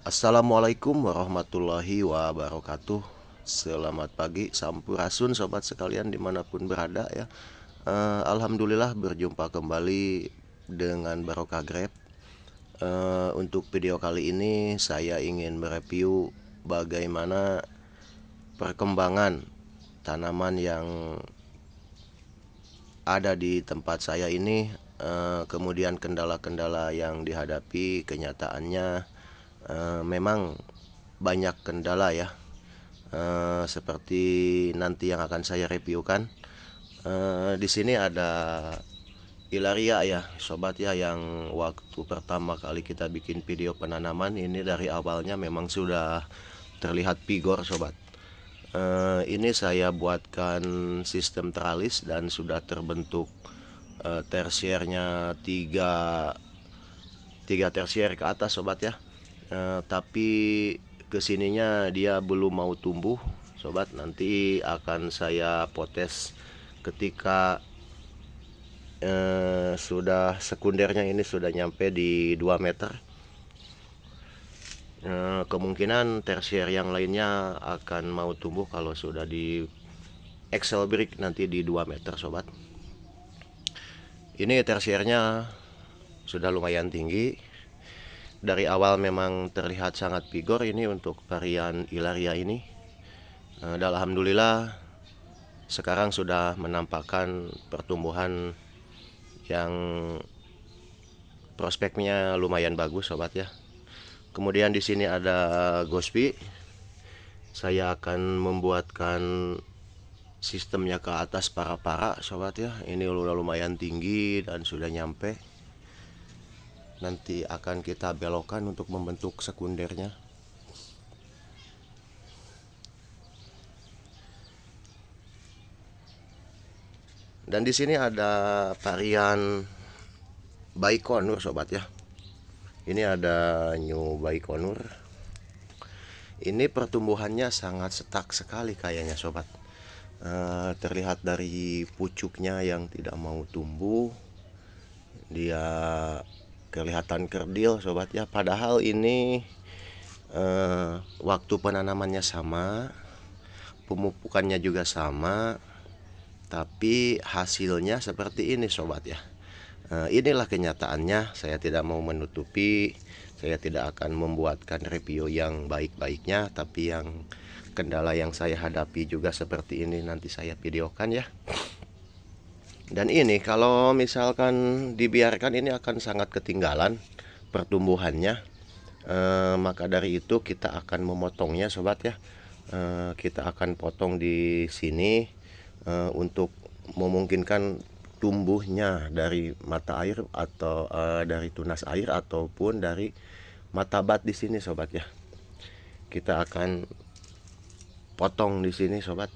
Assalamualaikum warahmatullahi wabarakatuh. Selamat pagi, sampurasun sobat sekalian dimanapun berada ya. Alhamdulillah berjumpa kembali dengan Barokah Grab. Untuk video kali ini saya ingin mereview bagaimana perkembangan tanaman yang ada di tempat saya ini, kemudian kendala-kendala yang dihadapi. Kenyataannya memang banyak kendala ya, seperti nanti yang akan saya reviewkan. Di sini ada Ilaria ya sobat ya, yang waktu pertama kali kita bikin video penanaman ini dari awalnya memang sudah terlihat pigor sobat. Ini saya buatkan sistem teralis dan sudah terbentuk tersiernya tiga tersier ke atas sobat ya. Tapi kesininya dia belum mau tumbuh sobat. Nanti akan saya potes ketika sudah sekundernya ini sudah nyampe di 2 meter. Kemungkinan tersier yang lainnya akan mau tumbuh kalau sudah di Excel break nanti di 2 meter sobat. Ini tersiernya sudah lumayan tinggi. Dari awal memang terlihat sangat vigor ini untuk varian Ilaria ini. Dan alhamdulillah sekarang sudah menampakkan pertumbuhan yang prospeknya lumayan bagus sobat ya. Kemudian di sini ada Gospi. Saya akan membuatkan sistemnya ke atas para sobat ya. Ini udah lumayan tinggi dan sudah nyampe. Nanti akan kita belokkan untuk membentuk sekundernya. Dan di sini ada varian Baikonur sobat ya. Ini ada New Baikonur. Ini pertumbuhannya sangat setak sekali kayaknya sobat. Terlihat dari pucuknya yang tidak mau tumbuh. Dia kelihatan kerdil sobat ya. Padahal ini waktu penanamannya sama, pemupukannya juga sama, tapi hasilnya seperti ini sobat ya. Inilah kenyataannya. Saya tidak mau menutupi. Saya tidak akan membuatkan review yang baik-baiknya, tapi yang kendala yang saya hadapi juga seperti ini nanti saya videokan ya. Dan ini kalau misalkan dibiarkan ini akan sangat ketinggalan pertumbuhannya. Maka dari itu kita akan memotongnya sobat ya. Kita akan potong di sini untuk memungkinkan tumbuhnya dari mata air atau dari tunas air ataupun dari mata bat di sini sobat ya. Kita akan potong di sini sobat.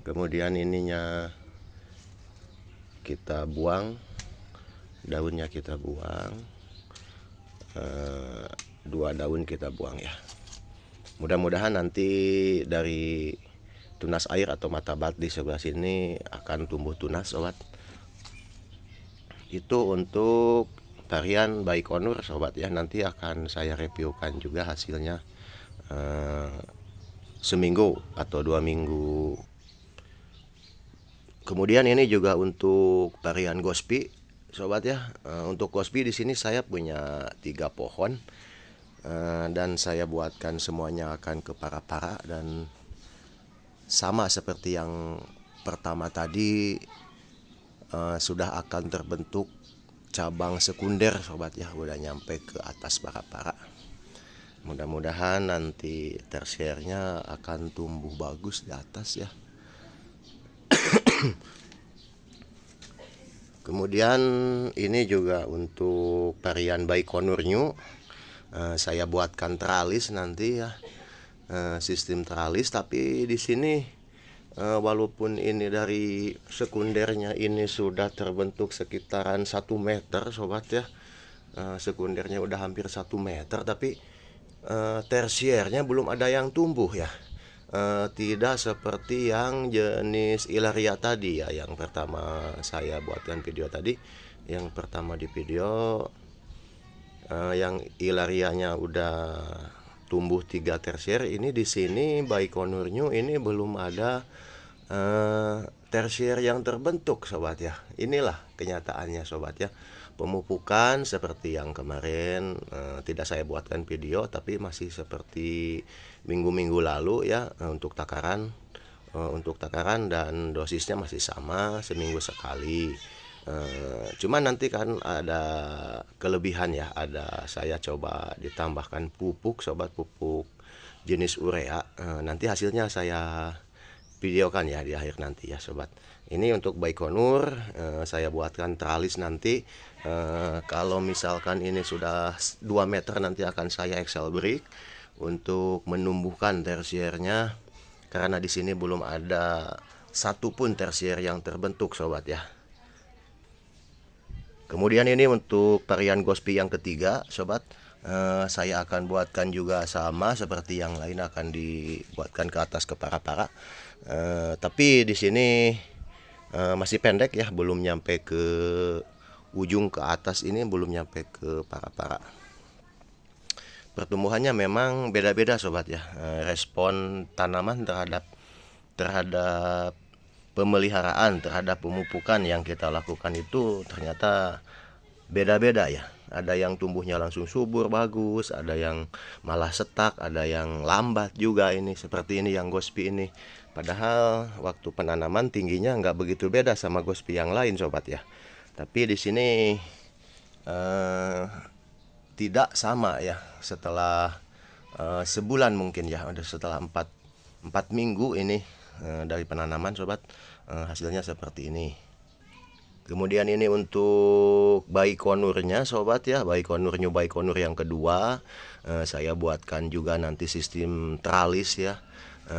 Kemudian ininya kita buang, daunnya kita buang, 2 daun kita buang ya. Mudah-mudahan nanti dari tunas air atau mata bat di sebelah sini akan tumbuh tunas sobat. Itu untuk varian Baikonur sobat ya. Nanti akan saya reviewkan juga hasilnya seminggu atau 2 minggu. Kemudian ini juga untuk varian Gospi sobat ya. Untuk Gospi di sini saya punya 3 pohon. Dan saya buatkan semuanya akan ke para dan sama seperti yang pertama tadi, sudah akan terbentuk cabang sekunder sobat ya, udah nyampe ke atas para. Mudah-mudahan nanti tersiernya akan tumbuh bagus di atas ya. Kemudian ini juga untuk varian Baikonur New. Saya buatkan teralis nanti ya. Sistem teralis, tapi di sini walaupun ini dari sekundernya ini sudah terbentuk sekitaran 1 meter sobat ya. Sekundernya udah hampir 1 meter, tapi tersiernya belum ada yang tumbuh ya. Tidak seperti yang jenis Ilaria tadi ya, yang pertama saya buatkan video tadi. Yang pertama di video yang ilarianya udah tumbuh 3 tersier. Ini di sini Baikonur New ini belum ada tersier yang terbentuk sobat ya. Inilah kenyataannya sobat ya. Pemupukan seperti yang kemarin tidak saya buatkan video, tapi masih seperti minggu-minggu lalu ya, untuk takaran dan dosisnya masih sama, seminggu sekali. Cuman nanti kan ada kelebihan ya, saya coba ditambahkan pupuk sobat, pupuk jenis urea. Nanti hasilnya saya videokan ya di akhir nanti ya sobat. Ini untuk Baikonur, saya buatkan tralis nanti. Kalau misalkan ini sudah 2 meter, nanti akan saya Excel break untuk menumbuhkan tersiernya, karena di sini belum ada satupun tersier yang terbentuk sobat ya. Kemudian ini untuk varian Gospi yang ketiga sobat, saya akan buatkan juga sama seperti yang lain, akan dibuatkan ke atas ke para-para. Tapi di sini masih pendek ya, belum nyampe ke ujung ke atas, ini belum nyampe ke para-para. Pertumbuhannya memang beda-beda sobat ya. Respon tanaman terhadap pemeliharaan, terhadap pemupukan yang kita lakukan itu ternyata beda-beda ya. Ada yang tumbuhnya langsung subur bagus, ada yang malah setak, ada yang lambat juga. Ini seperti ini yang Gospi ini. Padahal waktu penanaman tingginya nggak begitu beda sama Gospi yang lain sobat ya. Tapi di sini tidak sama ya. Setelah sebulan mungkin ya, udah setelah 4 minggu ini dari penanaman sobat, hasilnya seperti ini. Kemudian ini untuk Baikonurnya sobat ya, Baikonur New Baikonur yang kedua, saya buatkan juga nanti sistem tralis ya.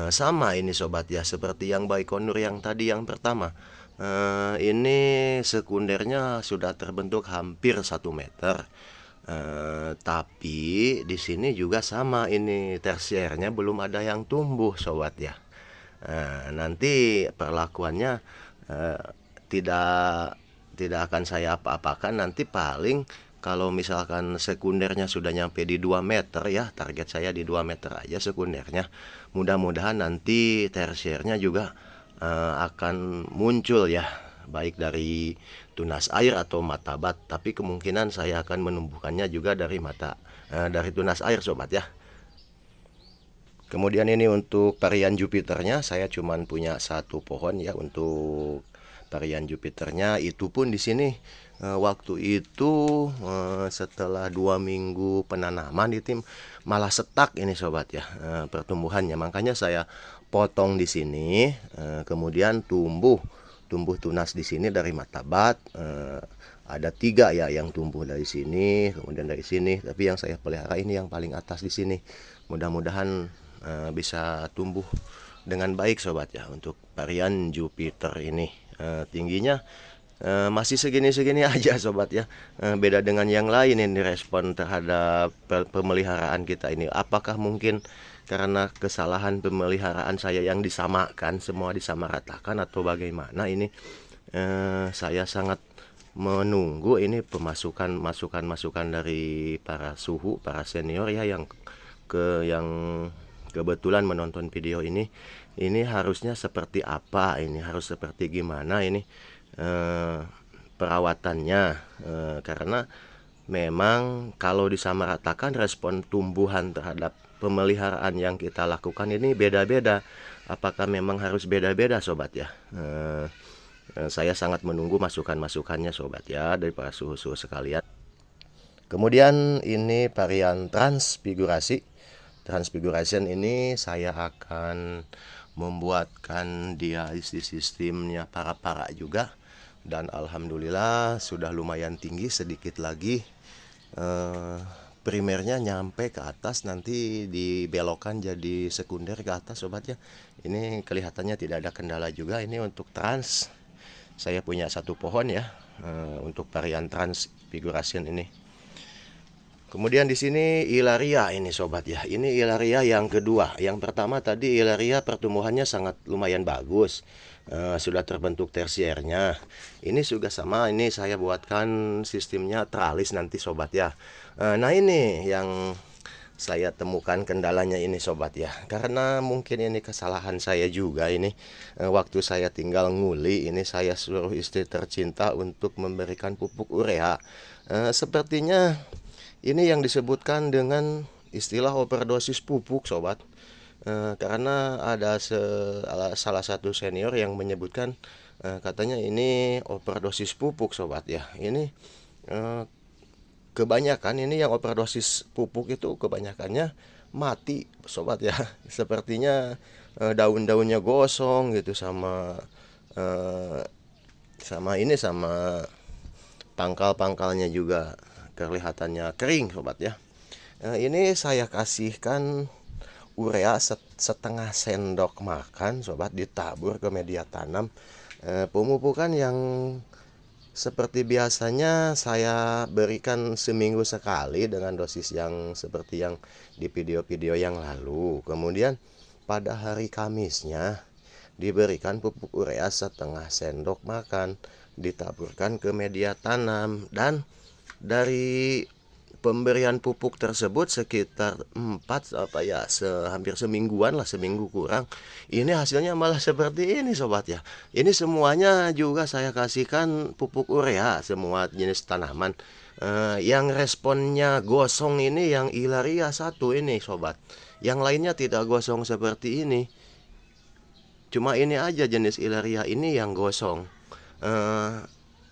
Sama ini sobat ya, seperti yang Baikonur yang tadi yang pertama. Ini sekundernya sudah terbentuk hampir 1 meter. Tapi di sini juga sama, ini tersiernya belum ada yang tumbuh sobat ya. Nanti perlakuannya tidak akan saya apa-apakan. Nanti paling kalau misalkan sekundernya sudah nyampe di 2 meter ya, target saya di 2 meter aja sekundernya. Mudah-mudahan nanti tersiernya juga akan muncul ya, baik dari tunas air atau mata bat. Tapi kemungkinan saya akan menumbuhkannya juga dari dari tunas air sobat ya. Kemudian ini untuk varian Jupiternya, saya cuman punya 1 pohon ya untuk varian Jupiternya. Itu pun di sini waktu itu setelah 2 minggu penanaman itu malah setak ini sobat ya, pertumbuhannya. Makanya saya potong di sini, kemudian tumbuh tunas di sini dari mata bat. Ada 3 ya yang tumbuh dari sini, kemudian dari sini. Tapi yang saya pelihara ini yang paling atas di sini. Mudah-mudahan bisa tumbuh dengan baik sobat ya untuk varian Jupiter ini. Tingginya masih segini-segini aja sobat ya. Beda dengan yang lain ini respon terhadap pemeliharaan kita ini. Apakah mungkin karena kesalahan pemeliharaan saya yang disamakan, semua disamaratakan, atau bagaimana ini? Saya sangat menunggu ini masukan dari para suhu, para senior ya, yang kebetulan menonton video ini harusnya seperti apa, ini harus seperti gimana ini perawatannya. Karena memang kalau disamaratakan respon tumbuhan terhadap pemeliharaan yang kita lakukan ini beda-beda. Apakah memang harus beda-beda sobat ya? Saya sangat menunggu masukannya sobat ya, dari para suhu-suhu sekalian. Kemudian ini varian Transfiguration ini saya akan membuatkan dia isi sistemnya para-para juga, dan alhamdulillah sudah lumayan tinggi. Sedikit lagi primernya nyampe ke atas, nanti dibelokkan jadi sekunder ke atas sobat ya. Ini kelihatannya tidak ada kendala juga. Ini untuk trans, saya punya 1 pohon ya untuk varian Transfiguration ini. Kemudian di sini ilaria ini sobat ya. Ini ilaria yang kedua. Yang pertama tadi ilaria pertumbuhannya sangat lumayan bagus. Sudah terbentuk tersiernya. Ini juga sama. Ini saya buatkan sistemnya tralis nanti sobat ya. Nah ini yang saya temukan kendalanya ini sobat ya. Karena mungkin ini kesalahan saya juga ini. Waktu saya tinggal nguli ini saya suruh istri tercinta untuk memberikan pupuk urea. Sepertinya ini yang disebutkan dengan istilah overdosis pupuk, sobat. Karena ada salah satu senior yang menyebutkan katanya ini overdosis pupuk, sobat ya. Ini eh, kebanyakan ini yang overdosis pupuk itu kebanyakannya mati, sobat ya. Sepertinya daun-daunnya gosong gitu eh, sama pangkal-pangkalnya juga kelihatannya kering sobat ya. Ini saya kasihkan urea setengah sendok makan sobat, ditabur ke media tanam. Pemupukan yang seperti biasanya saya berikan seminggu sekali dengan dosis yang seperti yang di video-video yang lalu. Kemudian pada hari Kamisnya diberikan pupuk urea setengah sendok makan, ditaburkan ke media tanam, dan dari pemberian pupuk tersebut sekitar 4 apa ya hampir semingguan lah, seminggu kurang, ini hasilnya malah seperti ini sobat ya. Ini semuanya juga saya kasihkan pupuk urea semua jenis tanaman. Yang responnya gosong ini yang ilaria satu ini sobat, yang lainnya tidak gosong seperti ini. Cuma ini aja jenis ilaria ini yang gosong. Eh,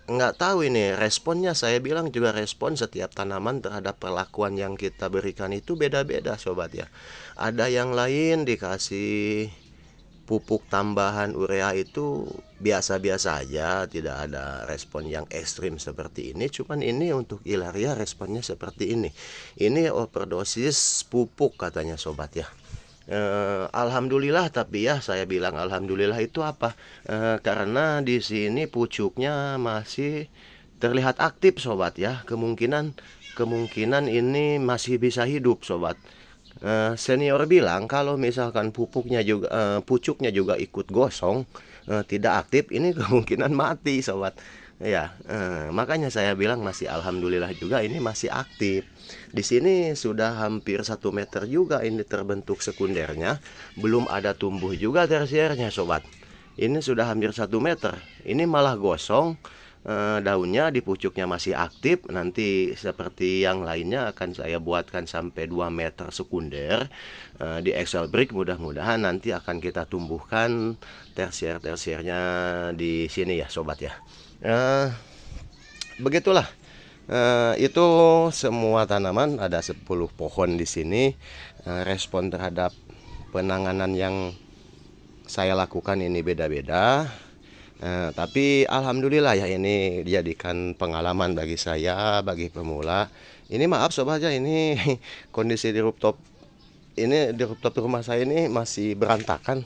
nggak tahu ini responnya, saya bilang juga respon setiap tanaman terhadap perlakuan yang kita berikan itu beda-beda sobat ya. Ada yang lain dikasih pupuk tambahan urea itu biasa-biasa aja, tidak ada respon yang ekstrim seperti ini. Cuman ini untuk ilaria responnya seperti ini. Ini overdosis pupuk katanya sobat ya. Alhamdulillah, tapi ya saya bilang alhamdulillah itu apa? Karena di sini pucuknya masih terlihat aktif sobat ya. Kemungkinan ini masih bisa hidup sobat. Senior bilang kalau misalkan pucuknya juga ikut gosong, tidak aktif, ini kemungkinan mati sobat. Ya, makanya saya bilang masih alhamdulillah juga ini masih aktif. Di sini sudah hampir 1 meter juga ini terbentuk sekundernya, belum ada tumbuh juga tersiernya sobat. Ini sudah hampir 1 meter. Ini malah gosong, daunnya di pucuknya masih aktif. Nanti seperti yang lainnya akan saya buatkan sampai 2 meter sekunder di Excel Brick. Mudah-mudahan nanti akan kita tumbuhkan tersier-tersiernya di sini ya sobat ya. Begitulah. Itu semua tanaman, ada 10 pohon di sini. Respon terhadap penanganan yang saya lakukan ini beda-beda. Tapi alhamdulillah ya, ini dijadikan pengalaman bagi saya, bagi pemula. Ini maaf sobat ya, ini kondisi di rooftop rumah saya ini masih berantakan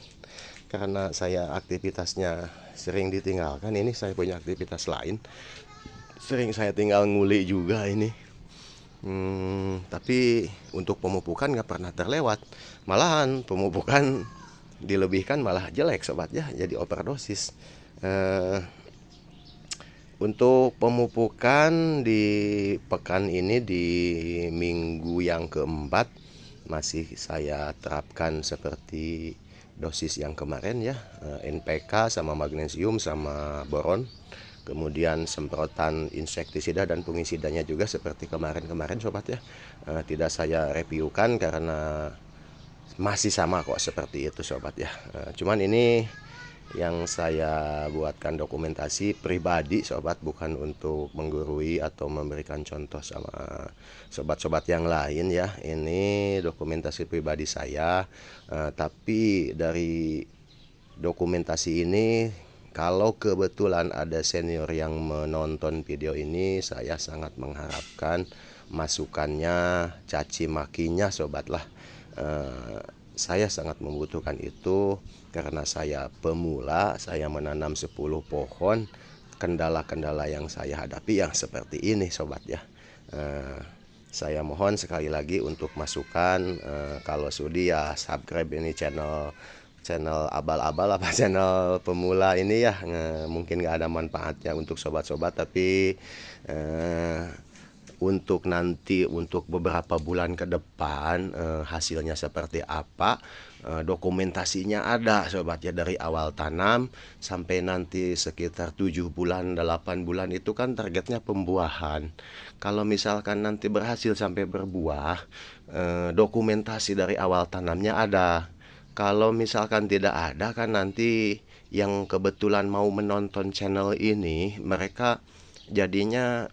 karena saya aktivitasnya sering ditinggalkan. Ini saya punya aktivitas lain, sering saya tinggal nguli juga ini. Tapi untuk pemupukan nggak pernah terlewat. Malahan pemupukan dilebihkan malah jelek sobat ya, jadi overdosis. Untuk pemupukan di pekan ini, di minggu yang keempat, masih saya terapkan seperti dosis yang kemarin ya, NPK sama magnesium sama boron. Kemudian semprotan insektisida dan fungisidanya juga seperti kemarin-kemarin sobat ya. Tidak saya reviewkan karena masih sama kok seperti itu sobat ya. Cuman ini yang saya buatkan dokumentasi pribadi sobat, bukan untuk menggurui atau memberikan contoh sama sobat-sobat yang lain ya. Ini dokumentasi pribadi saya, tapi dari dokumentasi ini, kalau kebetulan ada senior yang menonton video ini, saya sangat mengharapkan masukannya, caci makinya sobat lah. Saya sangat membutuhkan itu karena saya pemula, saya menanam 10 pohon. Kendala-kendala yang saya hadapi yang seperti ini sobat ya. Saya mohon sekali lagi untuk masukan, kalau sudi ya subscribe ini channel channel abal-abal apa channel pemula ini ya, mungkin nggak ada manfaatnya untuk sobat-sobat, tapi eh, untuk nanti untuk beberapa bulan ke depan hasilnya seperti apa, dokumentasinya ada sobat ya, dari awal tanam sampai nanti sekitar 7 bulan 8 bulan itu kan targetnya pembuahan. Kalau misalkan nanti berhasil sampai berbuah, dokumentasi dari awal tanamnya ada. Kalau misalkan tidak ada kan nanti yang kebetulan mau menonton channel ini, mereka jadinya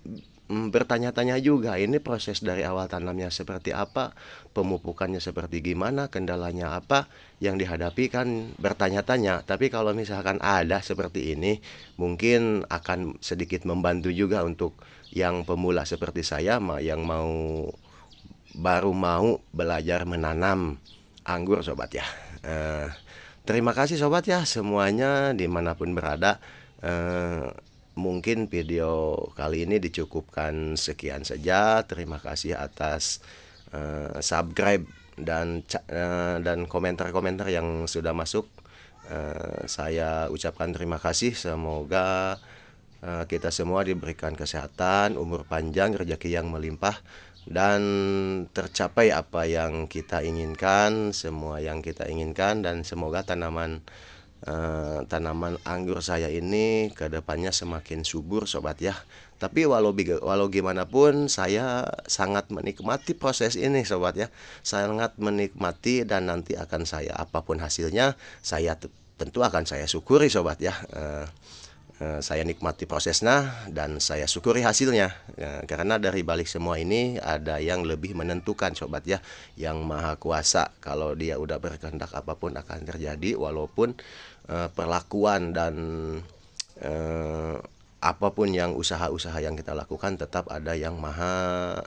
bertanya-tanya juga, ini proses dari awal tanamnya seperti apa, pemupukannya seperti gimana, kendalanya apa yang dihadapi, kan bertanya-tanya. Tapi kalau misalkan ada seperti ini, mungkin akan sedikit membantu juga untuk yang pemula seperti saya, yang baru mau belajar menanam anggur sobat ya. Eh, Terima kasih sobat ya semuanya dimanapun berada. Mungkin video kali ini dicukupkan sekian saja. Terima kasih atas subscribe dan komentar-komentar yang sudah masuk. Saya ucapkan terima kasih. Semoga kita semua diberikan kesehatan, umur panjang, rezeki yang melimpah, dan tercapai apa yang kita inginkan, semua yang kita inginkan, dan semoga tanaman anggur saya ini kedepannya semakin subur sobat ya. Tapi walau gimana pun saya sangat menikmati proses ini sobat ya, sangat menikmati, dan nanti akan saya apapun hasilnya saya tentu akan saya syukuri sobat ya. Saya nikmati prosesnya dan saya syukuri hasilnya, karena dari balik semua ini ada yang lebih menentukan sobat ya, yang maha kuasa. Kalau dia udah berkehendak apapun akan terjadi, walaupun perlakuan dan apapun yang usaha-usaha yang kita lakukan, tetap ada yang maha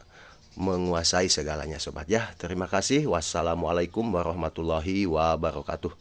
menguasai segalanya sobat ya. Terima kasih. Wassalamualaikum warahmatullahi wabarakatuh.